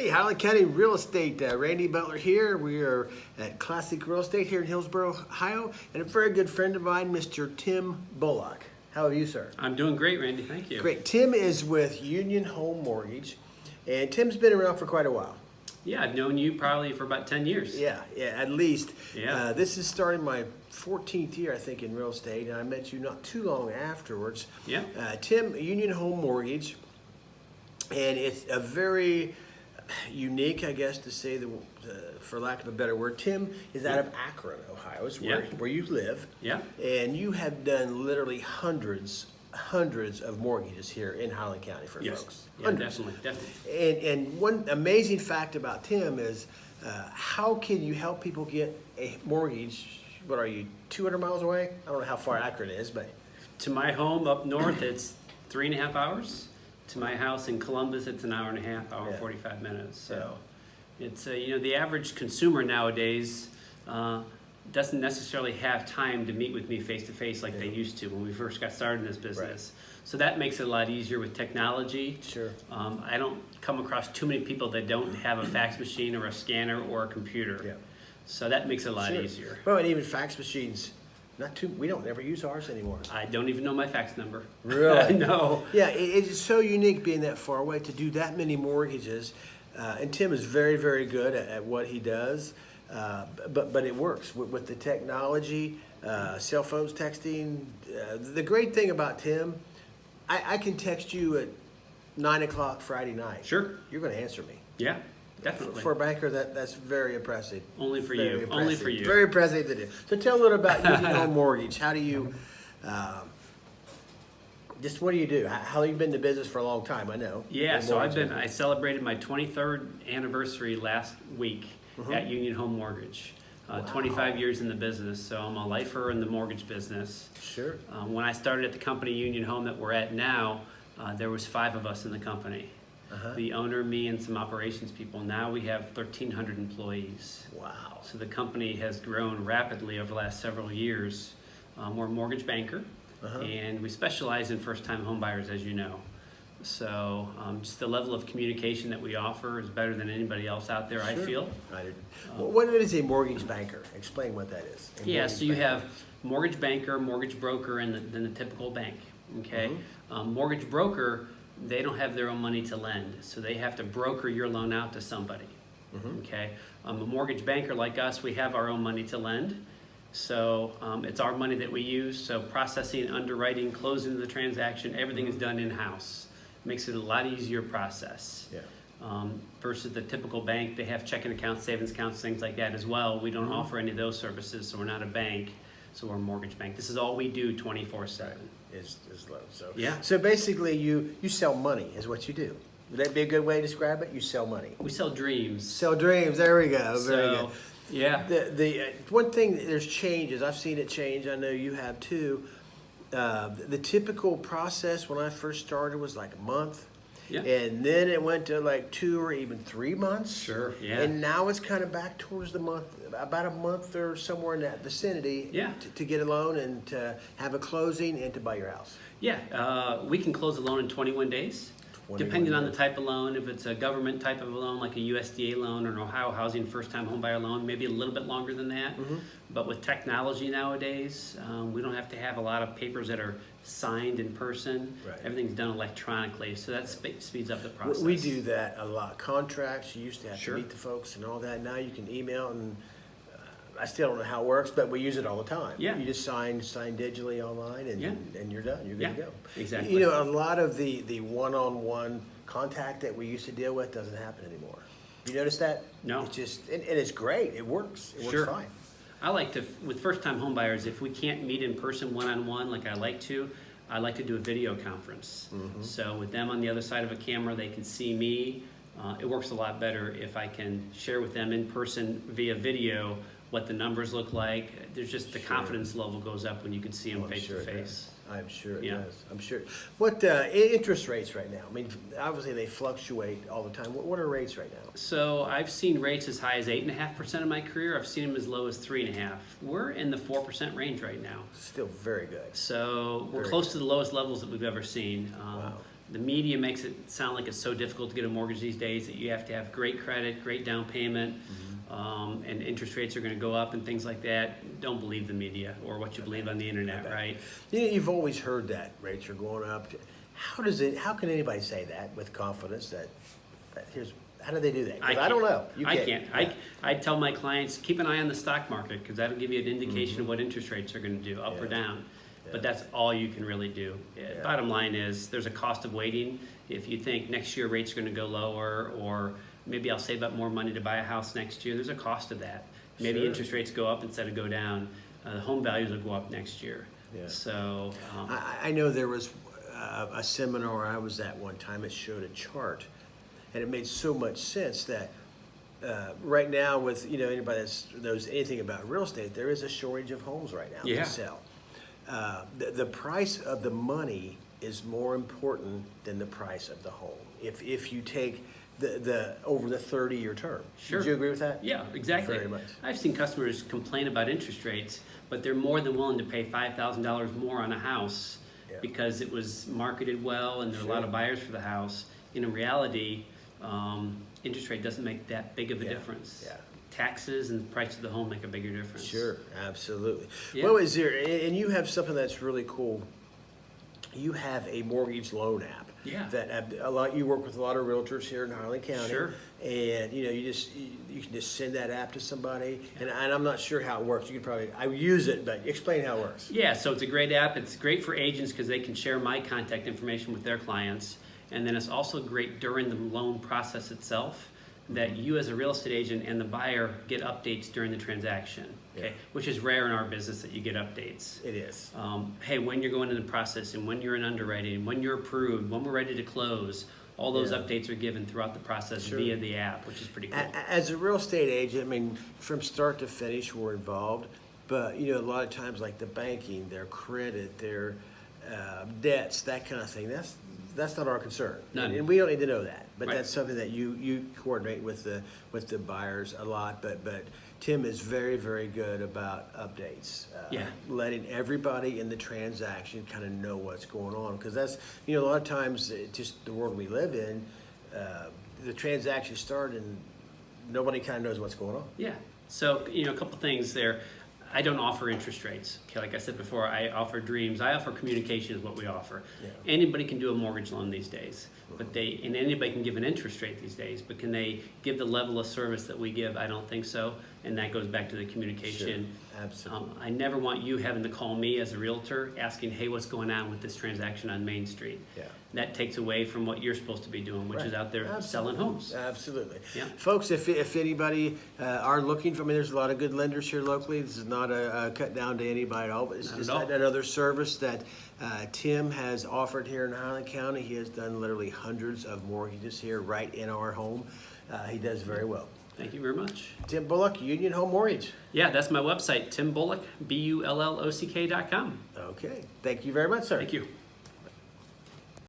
Hey, Highland County Real Estate, Randy Butler here. We are at Classic Real Estate here in Hillsboro, Ohio, and a very good friend of mine, Mr. Tim Bullock. How are you, sir? I'm doing great, Randy. Thank you. Great. Tim is with Union Home Mortgage, and Tim's been around for quite a while. Yeah, I've known you probably for about 10 years. Yeah, at least. Yeah. This is starting my 14th year, I think, in real estate, and I met you not too long afterwards. Yeah. Tim, Union Home Mortgage, and it's a very unique, I guess, to say, for lack of a better word. Tim is out of Akron, Ohio, is where you live. Yeah. And you have done literally hundreds of mortgages here in Highland County for folks. Yeah, definitely. And one amazing fact about Tim is how can you help people get a mortgage? What are you, 200 miles away? I don't know how far Akron is, but To my home up north, it's 3.5 hours. To my house in Columbus, it's an hour and a half, hour and 45 minutes. So it's, the average consumer nowadays doesn't necessarily have time to meet with me face to face like they used to when we first got started in this business. So that makes it a lot easier with technology. Sure. I don't come across too many people that don't have a fax machine or a scanner or a computer. Yeah. So that makes it a lot easier. Well, and even fax machines, we don't ever use ours anymore. I don't even know my fax number. Really? No. Yeah, it's so unique being that far away to do that many mortgages. And Tim is very, very good at what he does. But it works with the technology, cell phones, texting. The great thing about Tim, I can text you at 9 o'clock Friday night. Sure. You're going to answer me. Yeah, definitely. For a banker, that's very impressive. Only for Very you. impressive. Only for you. Very impressive to do. So tell a little about Union Home Mortgage. How do you, just what do you do? How you've been in the business for a long time, I know. Yeah, so I celebrated my 23rd anniversary last week at Union Home Mortgage. 25 years in the business, so I'm a lifer in the mortgage business. Sure. When I started at the company Union Home that we're at now, there was 5 of us in the company. The owner, me, and some operations people. Now we have 1,300 employees. Wow. So the company has grown rapidly over the last several years. We're a mortgage banker, and we specialize in first-time home buyers, as you know. So just the level of communication that we offer is better than anybody else out there, I feel. What is a mortgage banker? Explain what that is. Yeah, so you have mortgage banker, mortgage broker, and then the typical bank, okay? Mortgage broker, they don't have their own money to lend, so they have to broker your loan out to somebody, okay? A mortgage banker like us, we have our own money to lend. So it's our money that we use, so processing, underwriting, closing the transaction, everything is done in-house. Makes it a lot easier process. Versus the typical bank, they have checking accounts, savings accounts, things like that as well. We don't offer any of those services, so we're not a bank, so we're a mortgage bank. This is all we do 24/7. Is low. So yeah. So basically, you sell money is what you do. Would that be a good way to describe it? You sell money. We sell dreams. Sell dreams. There we go. Very good. Yeah. The one thing, there's changes. I've seen it change. I know you have too. The typical process when I first started was like a month. Yeah. And then it went to like 2 or even 3 months. Sure, yeah. And now it's kind of back towards the month, about a month or somewhere in that vicinity to get a loan and to have a closing and to buy your house. Yeah, we can close a loan in 21 days. Depending on the type of loan. If it's a government type of a loan, like a USDA loan or an Ohio Housing first-time homebuyer loan, maybe a little bit longer than that. But with technology nowadays, we don't have to have a lot of papers that are signed in person. Everything's done electronically, so that speeds up the process. We do that a lot. Contracts, you used to have to meet the folks and all that. Now you can email, and I still don't know how it works, but we use it all the time. Yeah. You just sign digitally online, and you're done. You're good to go. Exactly. You know, a lot of the one-on-one contact that we used to deal with doesn't happen anymore. You notice that? No. It's just, and it's great. It works. It works fine. I like to, with first-time home buyers, if we can't meet in person one-on-one like I like to do a video conference. So with them on the other side of a camera, they can see me. It works a lot better if I can share with them in person via video what the numbers look like. There's just the confidence level goes up when you can see them face to face. I'm sure it does. I'm sure. What interest rates right now? I mean, obviously they fluctuate all the time. What are rates right now? So I've seen rates as high as 8.5% in my career. I've seen them as low as 3.5%. We're in the 4% range right now. Still very good. So we're close to the lowest levels that we've ever seen. The media makes it sound like it's so difficult to get a mortgage these days that you have to have great credit, great down payment, and interest rates are going to go up and things like that. Don't believe the media or what you believe on the internet, right? You know, you've always heard that rates are going up. How can anybody say that with confidence that how do they do that? 'Cause I don't know. You I can't. I tell my clients, keep an eye on the stock market because that'll give you an indication of what interest rates are going to do, up or down. But that's all you can really do. Bottom line is there's a cost of waiting. If you think next year rates are going to go lower, or maybe I'll save up more money to buy a house next year, there's a cost to that. Maybe Sure. interest rates go up instead of go down. Home values will go up next year. Yeah. So I know there was a seminar I was at one time. It showed a chart, and it made so much sense that right now, with anybody that knows anything about real estate, there is a shortage of homes right now to sell. The price of the money is more important than the price of the home. If you take the over the 30-year term. Sure. Would you agree with that? Yeah, exactly. Very much. I've seen customers complain about interest rates, but they're more than willing to pay $5,000 more on a house because it was marketed well and there are a lot of buyers for the house. In reality, interest rate doesn't make that big of a difference. Yeah. Taxes and the price of the home make a bigger difference. Sure, absolutely. Yeah. Well, and you have something that's really cool. You have a mortgage loan app. Yeah. That you work with a lot of realtors here in Highland County. Sure. And you can just send that app to somebody. And I'm not sure how it works. You could I use it, but explain how it works. Yeah, so it's a great app. It's great for agents because they can share my contact information with their clients. And then it's also great during the loan process itself, that you as a real estate agent and the buyer get updates during the transaction, okay? Which is rare in our business that you get updates. It is. Hey, when you're going in the process and when you're in underwriting, when you're approved, when we're ready to close, all those updates are given throughout the process via the app, which is pretty cool. As a real estate agent, I mean, from start to finish, we're involved. But, a lot of times, like the banking, their credit, their debts, that kind of thing, that's not our concern. None. And we don't need to know that. But Right. that's something that you coordinate with the buyers a lot. But Tim is very, very good about updates. Letting everybody in the transaction kind of know what's going on. Because that's, a lot of times, just the world we live in, the transaction start and nobody kind of knows what's going on. Yeah. So, a couple things there. I don't offer interest rates. Okay, like I said before, I offer dreams. I offer communication is what we offer. Yeah. Anybody can do a mortgage loan these days, but anybody can give an interest rate these days, but can they give the level of service that we give? I don't think so. And that goes back to the communication. Sure. Absolutely. I never want you having to call me as a realtor asking, hey, what's going on with this transaction on Main Street? Yeah. That takes away from what you're supposed to be doing, which is out there selling homes. Absolutely. Yeah. Folks, if anybody are looking for, there's a lot of good lenders here locally. This is not a cut down to anybody at all, but it's Not just at all. another service that Tim has offered here in Highland County. He has done literally hundreds of mortgages here right in our home. He does very well. Thank you very much. Tim Bullock, Union Home Mortgage. Yeah, that's my website, Tim Bullock, BULLOCK.com. Okay. Thank you very much, sir. Thank you.